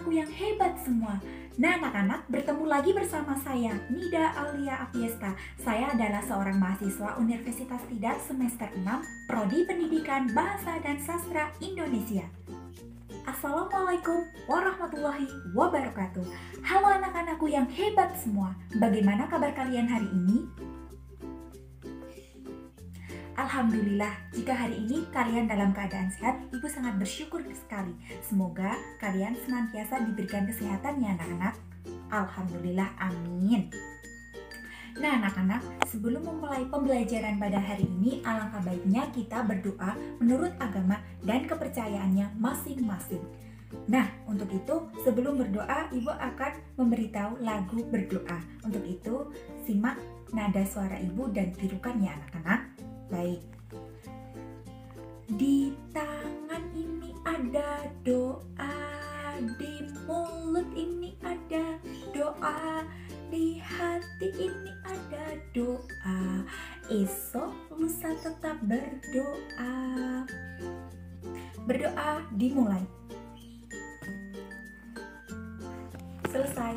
anak-anakku yang hebat semua. Nah anak-anak, bertemu lagi bersama saya, Nida Aulia Afiesta. Saya adalah seorang mahasiswa Universitas Tidar semester 6, Prodi Pendidikan Bahasa dan Sastra Indonesia. Assalamualaikum warahmatullahi wabarakatuh. Halo anak-anakku yang hebat semua. Bagaimana kabar kalian hari ini? Alhamdulillah, jika hari ini kalian dalam keadaan sehat, Ibu sangat bersyukur sekali. Semoga kalian senantiasa diberikan kesehatan ya anak-anak. Alhamdulillah, amin. Nah anak-anak, sebelum memulai pembelajaran pada hari ini, alangkah baiknya kita berdoa menurut agama dan kepercayaannya masing-masing. Nah, untuk itu sebelum berdoa, Ibu akan memberitahu lagu berdoa. Untuk itu, simak nada suara Ibu dan tirukan ya anak-anak. Baik. Di tangan ini ada doa, di mulut ini ada doa, di hati ini ada doa, esok lusa tetap berdoa. Berdoa dimulai. Selesai.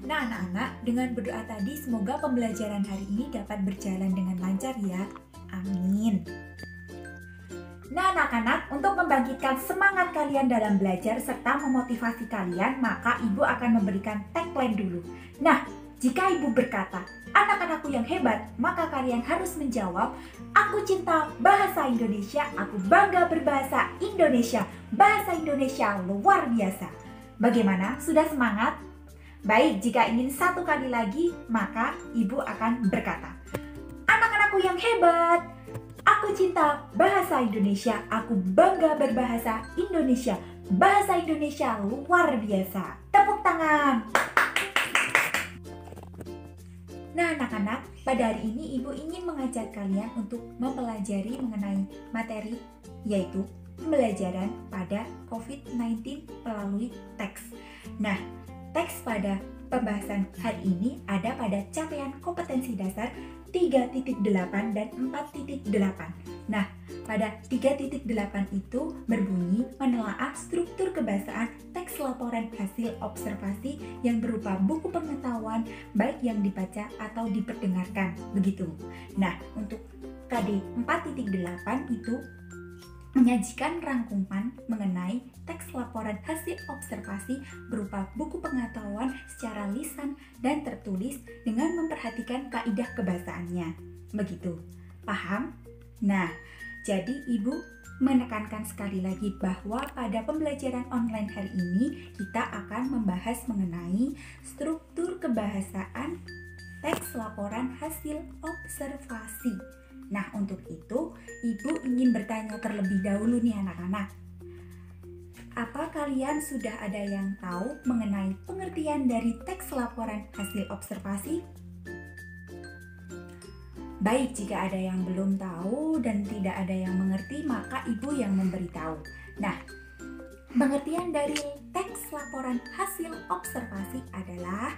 Nah anak-anak, dengan berdoa tadi semoga pembelajaran hari ini dapat berjalan dengan lancar ya. Amin. Nah anak-anak, untuk membangkitkan semangat kalian dalam belajar serta memotivasi kalian, maka Ibu akan memberikan tagline dulu. Nah, jika Ibu berkata, anak-anakku yang hebat, maka kalian harus menjawab, aku cinta bahasa Indonesia, aku bangga berbahasa Indonesia, bahasa Indonesia luar biasa. Bagaimana? Sudah semangat? Baik, jika ingin satu kali lagi, maka Ibu akan berkata, anak-anakku yang hebat, aku cinta bahasa Indonesia, aku bangga berbahasa Indonesia, bahasa Indonesia luar biasa. Tepuk tangan. Nah anak-anak, pada hari ini Ibu ingin mengajak kalian untuk mempelajari mengenai materi, yaitu pembelajaran pada COVID-19 melalui teks. Nah, teks pada pembahasan hari ini ada pada capaian kompetensi dasar 3.8 dan 4.8. Nah, pada 3.8 itu berbunyi menelaah struktur kebahasaan teks laporan hasil observasi yang berupa buku pengetahuan baik yang dibaca atau diperdengarkan, begitu. Nah, untuk KD 4.8 itu menyajikan rangkuman mengenai teks laporan hasil observasi berupa buku pengetahuan secara lisan dan tertulis dengan memperhatikan kaidah kebahasaannya. Begitu. Paham? Nah, jadi Ibu menekankan sekali lagi bahwa pada pembelajaran online hari ini kita akan membahas mengenai struktur kebahasaan teks laporan hasil observasi. Nah, untuk itu, Ibu ingin bertanya terlebih dahulu nih anak-anak. Apa kalian sudah ada yang tahu mengenai pengertian dari teks laporan hasil observasi? Baik, jika ada yang belum tahu dan tidak ada yang mengerti, maka Ibu yang memberitahu. Nah, pengertian dari teks laporan hasil observasi adalah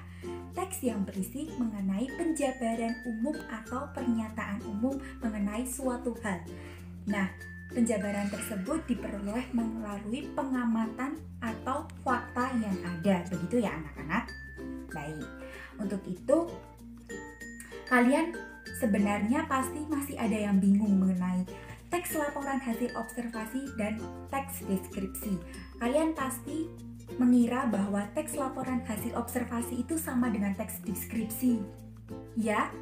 teks yang berisi mengenai penjabaran umum atau pernyataan umum mengenai suatu hal. Nah, penjabaran tersebut diperoleh melalui pengamatan atau fakta yang ada. Begitu ya anak-anak? Baik, untuk itu kalian sebenarnya pasti masih ada yang bingung mengenai teks laporan hasil observasi dan teks deskripsi. Kalian pasti mengira bahwa teks laporan hasil observasi itu sama dengan teks deskripsi. Ya?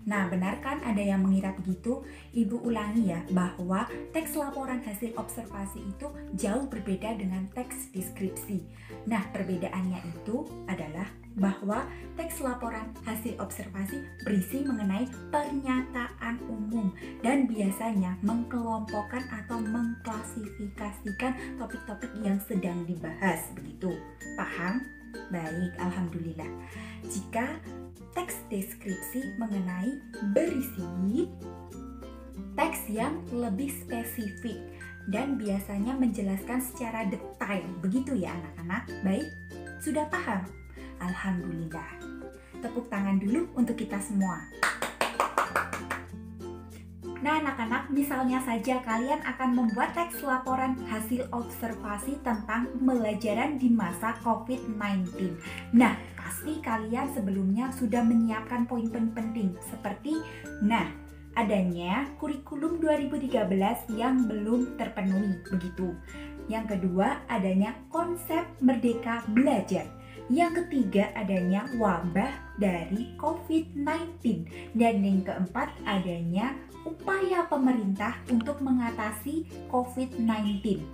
Nah, benar kan ada yang mengira begitu? Ibu ulangi ya, bahwa teks laporan hasil observasi itu jauh berbeda dengan teks deskripsi. Nah, perbedaannya itu adalah bahwa teks laporan hasil observasi berisi mengenai pernyataan umum dan biasanya mengkelompokkan atau mengklasifikasikan topik-topik yang sedang dibahas, begitu. Paham? Baik, alhamdulillah. Jika teks deskripsi mengenai berisi teks yang lebih spesifik dan biasanya menjelaskan secara detail, begitu ya anak-anak? Baik, sudah paham? Alhamdulillah. Tepuk tangan dulu untuk kita semua. Nah, anak-anak, misalnya saja kalian akan membuat teks laporan hasil observasi tentang pembelajaran di masa COVID-19. Nah, pasti kalian sebelumnya sudah menyiapkan poin-poin penting seperti, adanya kurikulum 2013 yang belum terpenuhi, begitu. Yang kedua, adanya konsep merdeka belajar. Yang ketiga, adanya wabah dari COVID-19. Dan yang keempat, adanya upaya pemerintah untuk mengatasi COVID-19.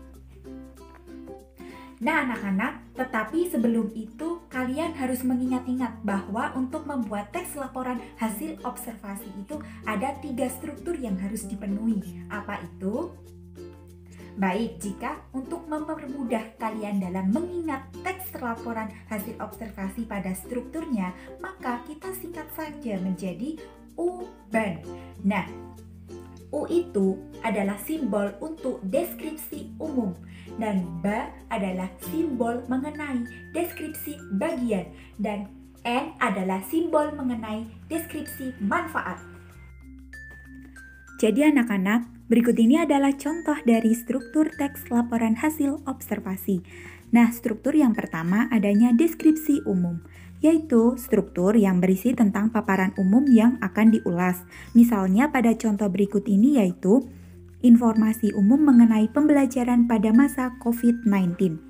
Nah, anak-anak, tetapi sebelum itu kalian harus mengingat-ingat bahwa untuk membuat teks laporan hasil observasi itu ada 3 struktur yang harus dipenuhi. Apa itu? Baik, jika untuk mempermudah kalian dalam mengingat teks laporan hasil observasi pada strukturnya, maka kita singkat saja menjadi UBAN. Nah, U itu adalah simbol untuk deskripsi umum dan BA adalah simbol mengenai deskripsi bagian dan N adalah simbol mengenai deskripsi manfaat. Jadi anak-anak, berikut ini adalah contoh dari struktur teks laporan hasil observasi. Nah, struktur yang pertama adanya deskripsi umum, yaitu struktur yang berisi tentang paparan umum yang akan diulas. Misalnya pada contoh berikut ini yaitu informasi umum mengenai pembelajaran pada masa COVID-19.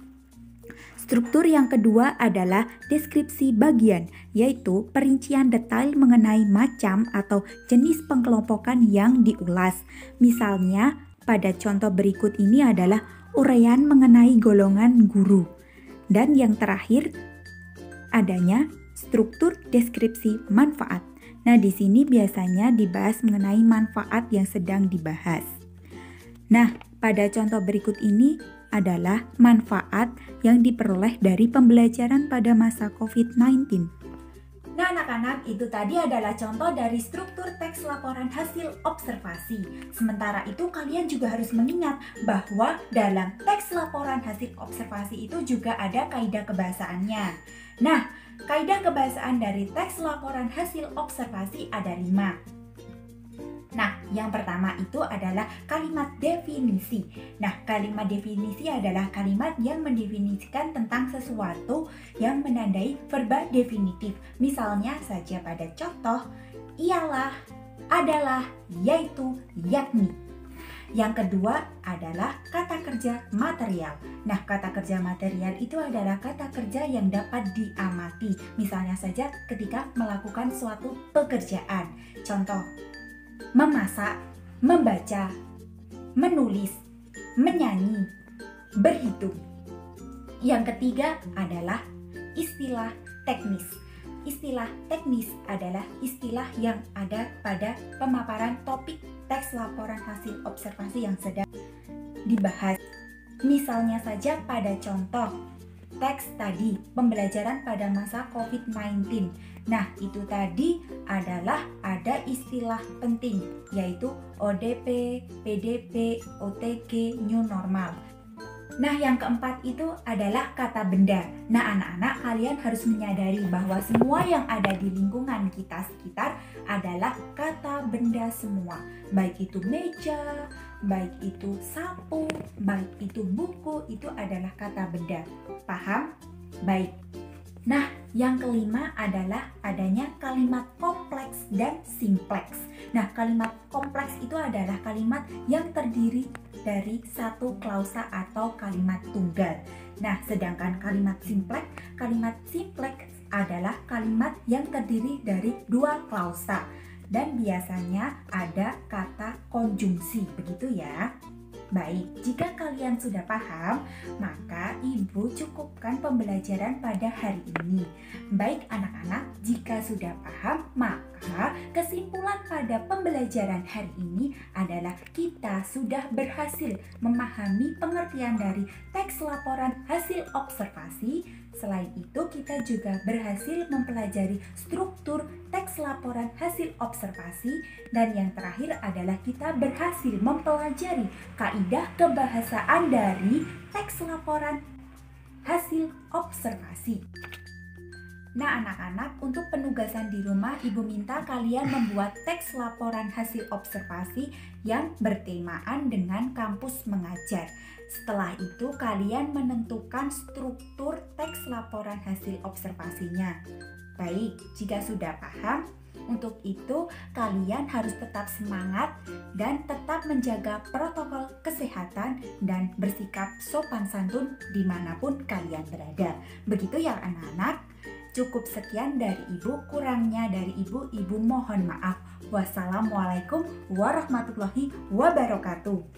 Struktur yang kedua adalah deskripsi bagian, yaitu perincian detail mengenai macam atau jenis pengelompokan yang diulas. Misalnya, pada contoh berikut ini adalah uraian mengenai golongan guru. Dan yang terakhir, adanya struktur deskripsi manfaat. Nah, di sini biasanya dibahas mengenai manfaat yang sedang dibahas. Nah, pada contoh berikut ini adalah manfaat yang diperoleh dari pembelajaran pada masa COVID-19. Nah, anak-anak, itu tadi adalah contoh dari struktur teks laporan hasil observasi. Sementara itu, kalian juga harus mengingat bahwa dalam teks laporan hasil observasi itu juga ada kaidah kebahasaannya. Nah, kaidah kebahasaan dari teks laporan hasil observasi ada 5. Nah, yang pertama itu adalah kalimat definisi. Nah, kalimat definisi adalah kalimat yang mendefinisikan tentang sesuatu yang menandai verba definitif. Misalnya saja pada contoh, ialah, adalah, yaitu, yakni. Yang kedua adalah kata kerja material. Nah, kata kerja material itu adalah kata kerja yang dapat diamati. Misalnya saja ketika melakukan suatu pekerjaan. Contoh, memasak, membaca, menulis, menyanyi, berhitung. Yang ketiga adalah istilah teknis. Istilah teknis adalah istilah yang ada pada pemaparan topik teks laporan hasil observasi yang sedang dibahas. Misalnya saja pada contoh teks tadi, pembelajaran pada masa COVID-19. Nah, itu tadi adalah ada istilah penting, yaitu ODP, PDP, OTG, New Normal. Nah, yang keempat itu adalah kata benda. Nah, anak-anak, kalian harus menyadari bahwa semua yang ada di lingkungan kita sekitar adalah kata benda semua. Baik itu meja, baik itu sapu, baik itu buku, itu adalah kata benda. Paham? Baik. Nah, yang kelima adalah adanya kalimat kompleks dan simpleks. Nah, kalimat kompleks itu adalah kalimat yang terdiri dari satu klausa atau kalimat tunggal. Nah, sedangkan kalimat simpleks adalah kalimat yang terdiri dari dua klausa. Dan biasanya ada kata konjungsi, begitu ya. Baik, jika kalian sudah paham, maka Ibu cukupkan pembelajaran pada hari ini. Baik anak-anak, jika sudah paham, maka kesimpulan pada pembelajaran hari ini adalah kita sudah berhasil memahami pengertian dari teks laporan hasil observasi. Selain itu, kita juga berhasil mempelajari struktur teks laporan hasil observasi. Dan yang terakhir adalah kita berhasil mempelajari kaidah kebahasaan dari teks laporan hasil observasi. Nah, anak-anak, untuk penugasan di rumah, Ibu minta kalian membuat teks laporan hasil observasi yang bertemaan dengan kampus mengajar. Setelah itu, kalian menentukan struktur teks laporan hasil observasinya. Baik, jika sudah paham, untuk itu kalian harus tetap semangat dan tetap menjaga protokol kesehatan dan bersikap sopan santun dimanapun kalian berada. Begitu ya anak-anak. Cukup sekian dari Ibu, kurangnya dari Ibu mohon maaf. Wassalamualaikum warahmatullahi wabarakatuh.